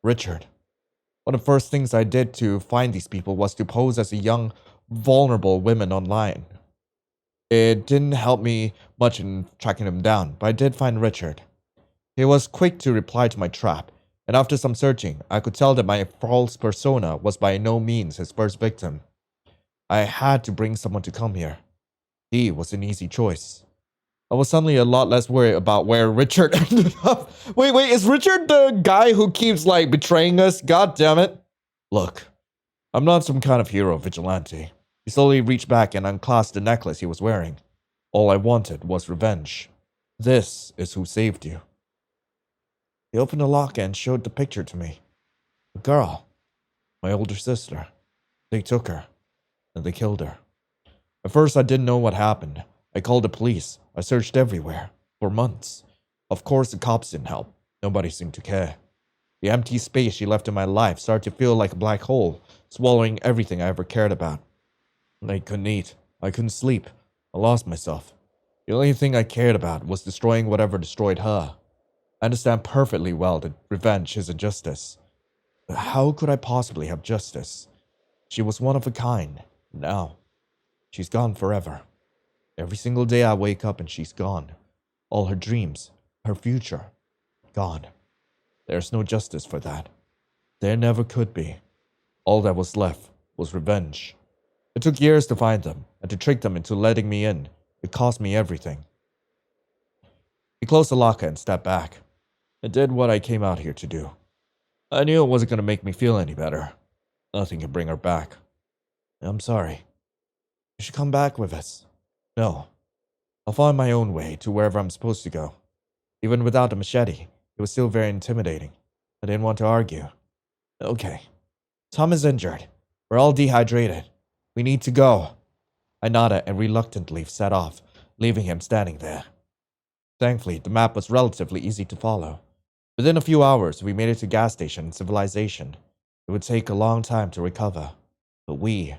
Richard. One of the first things I did to find these people was to pose as a young, vulnerable woman online. It didn't help me much in tracking him down, but I did find Richard. He was quick to reply to my trap, and after some searching, I could tell that my false persona was by no means his first victim. I had to bring someone to come here. He was an easy choice. I was suddenly a lot less worried about where Richard ended up. Wait, is Richard the guy who keeps, betraying us? God damn it. Look, I'm not some kind of hero vigilante. He slowly reached back and unclasped the necklace he was wearing. All I wanted was revenge. This is who saved you. He opened the lock and showed the picture to me. A girl. My older sister. They took her. And they killed her. At first I didn't know what happened. I called the police. I searched everywhere. For months. Of course the cops didn't help. Nobody seemed to care. The empty space she left in my life started to feel like a black hole, swallowing everything I ever cared about. I couldn't eat. I couldn't sleep. I lost myself. The only thing I cared about was destroying whatever destroyed her. I understand perfectly well that revenge isn't justice. But how could I possibly have justice? She was one of a kind. Now, she's gone forever. Every single day I wake up and she's gone. All her dreams, her future, gone. There's no justice for that. There never could be. All that was left was revenge. It took years to find them, and to trick them into letting me in. It cost me everything. He closed the locker and stepped back. I did what I came out here to do. I knew it wasn't going to make me feel any better. Nothing could bring her back. I'm sorry. You should come back with us. No. I'll find my own way to wherever I'm supposed to go. Even without the machete, it was still very intimidating. I didn't want to argue. Okay. Tom is injured. We're all dehydrated. We need to go. I nodded and reluctantly set off, leaving him standing there. Thankfully, the map was relatively easy to follow. Within a few hours, we made it to gas station and civilization. It would take a long time to recover, but we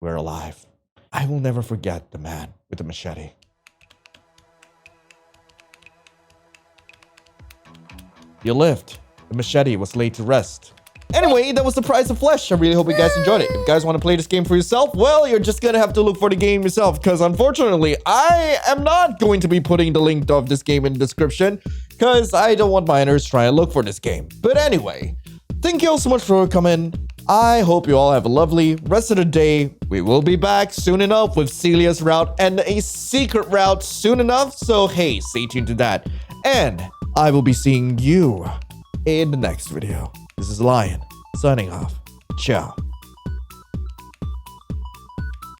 were alive. I will never forget the man with the machete. You lived. The machete was laid to rest. Anyway, that was the price of flesh. I really hope you guys enjoyed it. If you guys want to play this game for yourself, well, you're just gonna have to look for the game yourself, because unfortunately, I am not going to be putting the link of this game in the description, because I don't want minors trying to look for this game. But anyway, thank you all so much for coming. I hope you all have a lovely rest of the day. We will be back soon enough with Celia's route and a secret route soon enough, so hey, stay tuned to that. And I will be seeing you in the next video. This is Lion, signing off. Ciao.